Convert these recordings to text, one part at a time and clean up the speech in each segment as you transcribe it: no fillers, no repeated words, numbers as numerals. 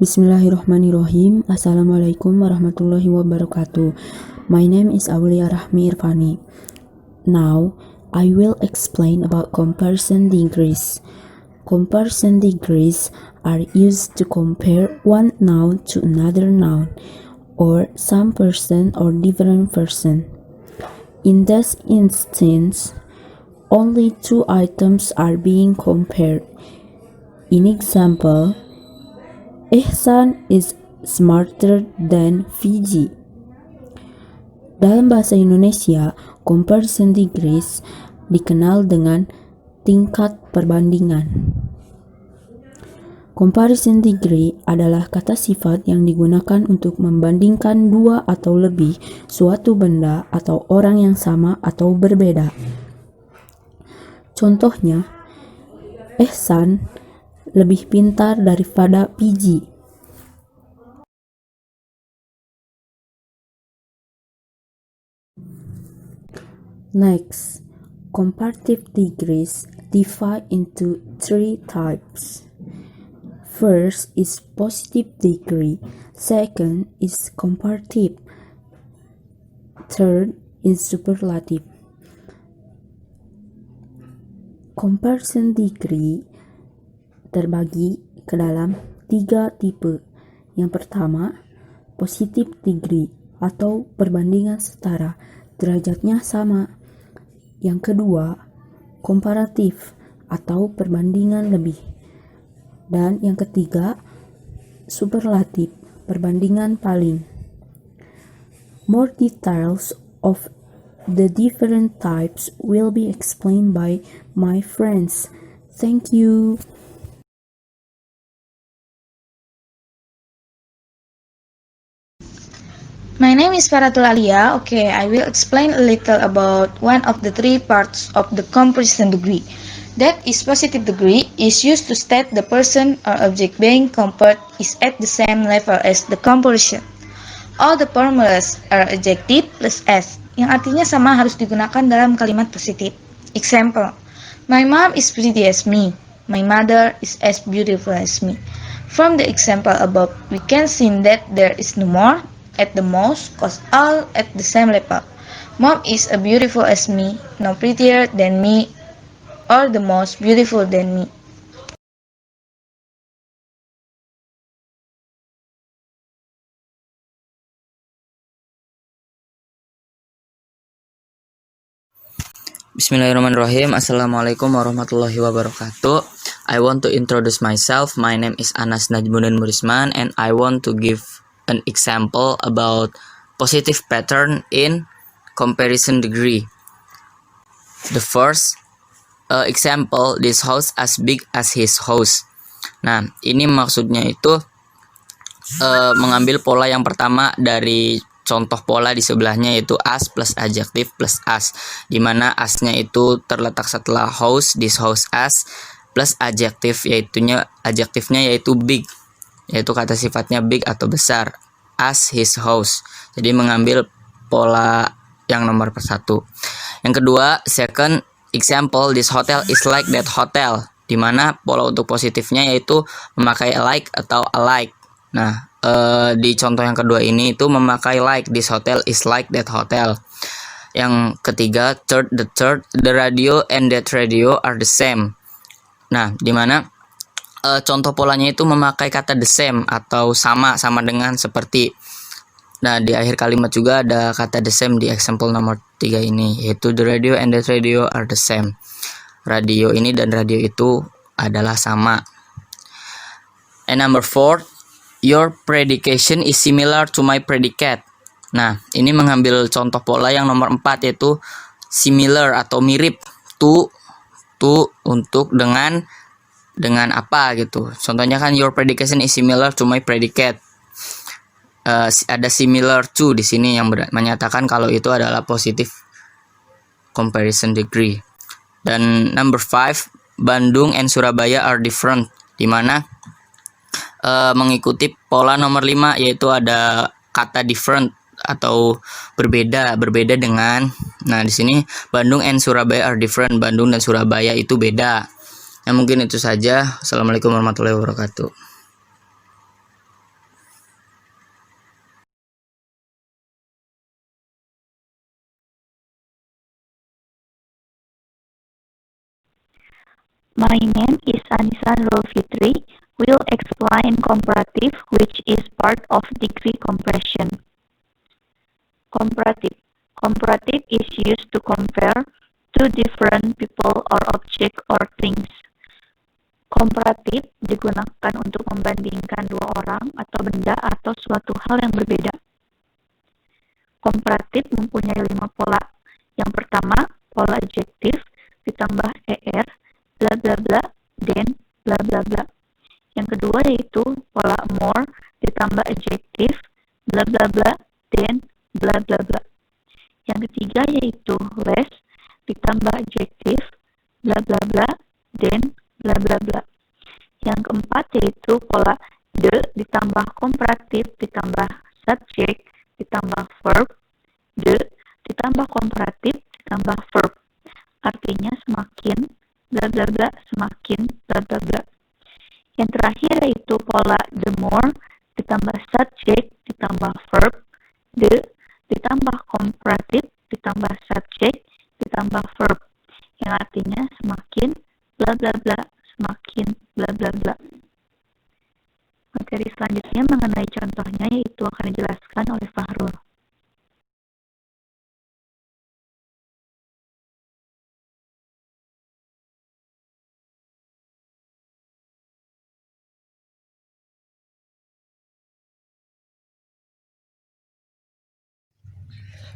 Bismillahirrahmanirrahim. Assalamualaikum warahmatullahi wabarakatuh. My name is Aulia Rahmi Irfani. Now, I will explain about comparison degrees. Comparison degrees are used to compare one noun to another noun, or some person or different person. In this instance, only two items are being compared. In example, Ihsan is smarter than Fiji. Dalam bahasa Indonesia, comparison degrees dikenal dengan tingkat perbandingan. Comparison degree adalah kata sifat yang digunakan untuk membandingkan dua atau lebih suatu benda atau orang yang sama atau berbeda. Contohnya, Ihsan lebih pintar daripada Fiji. Next, comparative degrees divide into three types. First is positive degree, second is comparative, third is superlative. Comparison degree terbagi ke dalam tiga tipe. Yang pertama, positive degree atau perbandingan setara, derajatnya sama. Yang kedua, komparatif atau perbandingan lebih. Dan yang ketiga, superlatif, perbandingan paling. More details of the different types will be explained by my friends. Thank you. My name is Faratul Alia. Okay, I will explain a little about one of the three parts of the comparison degree. That is positive degree is used to state the person or object being compared is at the same level as the comparison. All the formulas are adjective plus s, yang artinya sama harus digunakan dalam kalimat positif. Example, my mom is pretty as me. My mother is as beautiful as me. From the example above, we can see that there is no more, at the most, cause all at the same level. Mom is as beautiful as me, no prettier than me, or the most beautiful than me. Bismillahirrahmanirrahim. Assalamualaikum warahmatullahi wabarakatuh. I want to introduce myself. My name is Anas Najmuddin Murisman, and I want to give an example about positive pattern in comparison degree. The first example, this house as big as his house. Nah, ini maksudnya itu mengambil pola yang pertama dari contoh pola di sebelahnya, yaitu as plus adjektif plus as, dimana asnya itu terletak setelah house, this house as, plus adjektif adjektifnya yaitu big, yaitu kata sifatnya big atau besar, as his house. Jadi mengambil pola yang nomor satu. Yang kedua, second example, this hotel is like that hotel, dimana pola untuk positifnya yaitu memakai like atau alike. Nah, di contoh yang kedua ini itu memakai like, this hotel is like that hotel. Yang ketiga, third, the radio and that radio are the same. Nah, dimana contoh polanya itu memakai kata the same atau sama dengan, seperti. Nah, di akhir kalimat juga ada kata the same di example nomor 3 ini, yaitu the radio and that radio are the same. Radio ini dan radio itu adalah sama. And number 4, your predication is similar to my predicate. Nah, ini mengambil contoh pola yang nomor 4, yaitu similar atau mirip. To untuk dengan apa gitu. Contohnya kan your predication is similar to my predicate. Ada similar to di sini yang menyatakan kalau itu adalah positive comparison degree. Dan number 5, Bandung and Surabaya are different, dimana mengikuti pola nomor 5, yaitu ada kata different atau berbeda dengan. Nah, di sini Bandung and Surabaya are different, Bandung dan Surabaya itu beda. Mungkin itu saja. Assalamualaikum warahmatullahi wabarakatuh. My name is Anissa Nurul Fitri. Will explain comparative, which is part of degree comparison. Comparative. Comparative is used to compare two different people or object or things. Komparatif digunakan untuk membandingkan dua orang atau benda atau suatu hal yang berbeda. Komparatif mempunyai 5 pola. Yang pertama, pola adjektif ditambah er, bla bla bla, then, bla bla bla. Yang kedua yaitu pola more ditambah adjektif, bla bla bla, then, bla bla bla. Yang ketiga yaitu less ditambah adjektif, bla bla bla, then, bla bla bla. Yang keempat yaitu pola the ditambah komparatif ditambah subject ditambah verb, the ditambah komparatif ditambah verb. Artinya semakin bla bla bla semakin bla bla bla. Yang terakhir yaitu pola the more ditambah subject ditambah verb, the ditambah komparatif ditambah subject ditambah verb. Yang artinya semakin bla bla bla semakin bla bla bla. Materi selanjutnya mengenai contohnya yaitu akan dijelaskan oleh Fahrul.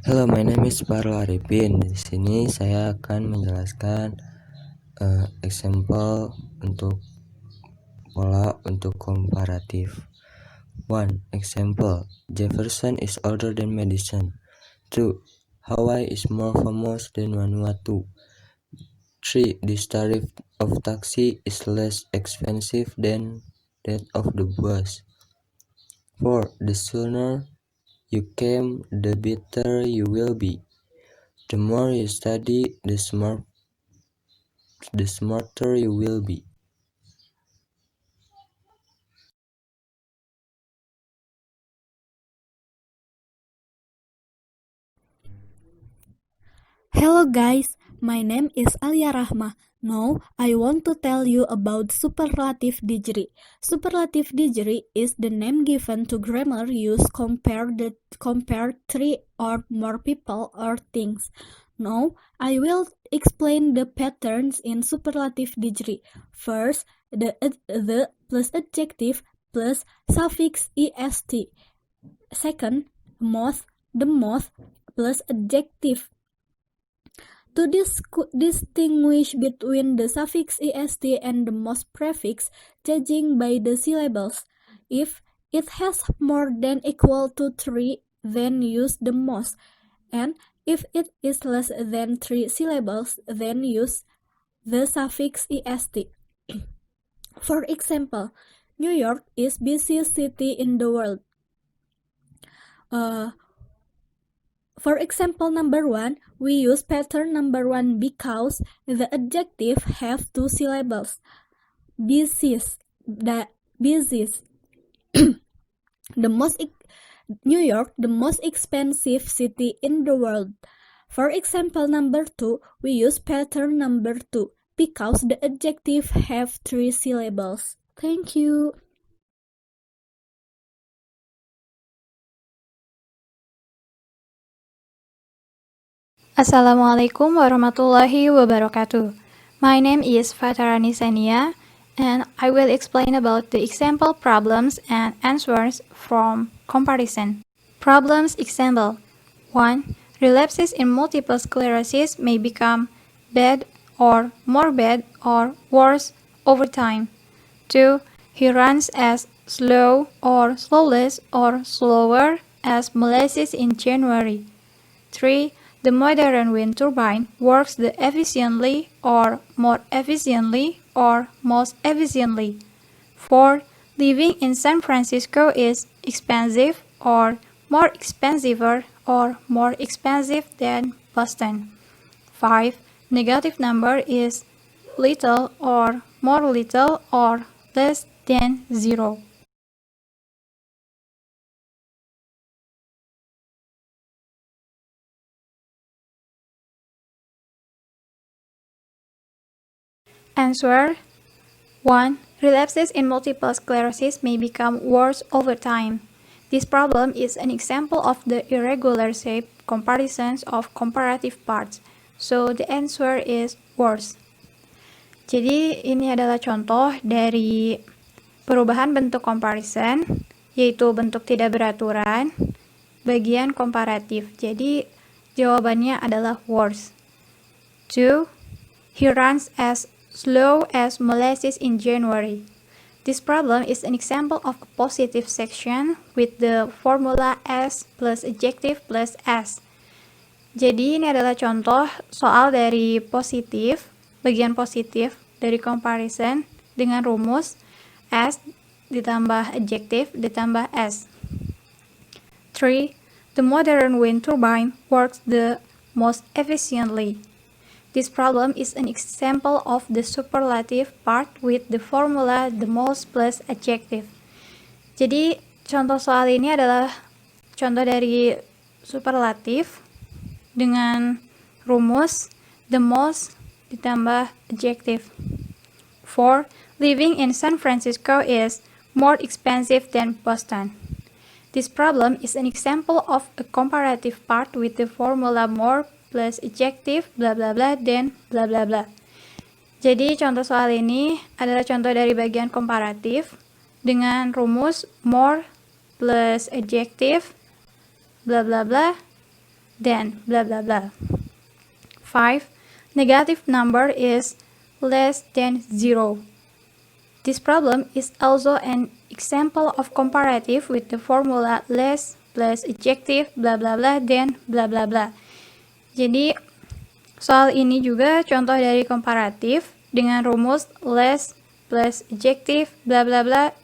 Halo, my name is Fahrul Arifin. Di sini saya akan menjelaskan example untuk pola untuk komparatif. 1. Example: Jefferson is older than Madison. 2. Hawaii is more famous than Vanuatu. 3. This tariff of taxi is less expensive than that of the bus. 4. The sooner you came, the better you will be. The more you study, the smarter you will be. Hello guys, my name is Alia Rahma. Now I want to tell you about superlative degree. Superlative degree is the name given to grammar used compare three or more people or things. Now I will explain the patterns in superlative degree. First, the plus adjective plus suffix est. Second, the most plus adjective. To distinguish between the suffix est and the most prefix, judging by the syllables. If it has more than equal to 3, then use the most, and if it is less than 3 syllables, then use the suffix est. For example, New York is busiest city in the world. For example number 1, we use pattern number 1 because the adjective have 2 syllables. Busiest. New York, the most expensive city in the world. For example number 2, we use pattern number 2 because the adjective have 3 syllables. Thank you. Assalamualaikum warahmatullahi wabarakatuh. My name is Fatarani Sania, and I will explain about the example problems and answers from comparison. Problems example 1. Relapses in multiple sclerosis may become bad or more bad or worse over time. 2. He runs as slow or slowless or slower as molasses in January. 3. The modern wind turbine works the efficiently or more efficiently or most efficiently. 4. Living in San Francisco is expensive or more expensive or more expensive than Boston. 5. Negative number is little or more little or less than 0. Answer 1. Relapses in multiple sclerosis may become worse over time. This problem is an example of the irregular shape comparisons of comparative parts. So the answer is worse. Jadi ini adalah contoh dari perubahan bentuk comparison, yaitu bentuk tidak beraturan, bagian komparatif. Jadi jawabannya adalah worse. 2. He runs as slow as molasses in January. This problem is an example of a positive section with the formula S plus adjective plus S. Jadi ini adalah contoh soal dari positif, bagian positif dari comparison dengan rumus S ditambah adjective ditambah S. 3. The modern wind turbine works the most efficiently. This problem is an example of the superlative part with the formula the most plus adjective. Jadi contoh soal ini adalah contoh dari superlatif dengan rumus the most ditambah adjective. 4. Living in San Francisco is more expensive than Boston. This problem is an example of a comparative part with the formula more plus adjective bla bla bla dan bla bla bla. Jadi contoh soal ini adalah contoh dari bagian komparatif dengan rumus more plus adjective bla bla bla dan bla bla bla. 5. Negative number is less than 0. This problem is also an example of comparative with the formula less plus adjective bla bla bla dan bla bla bla. Jadi soal ini juga contoh dari komparatif dengan rumus less plus adjective bla bla bla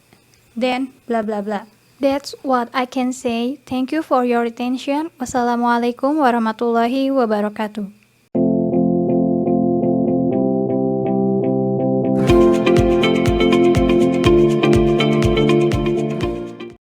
dan bla bla bla. That's what I can say. Thank you for your attention. Wassalamualaikum warahmatullahi wabarakatuh.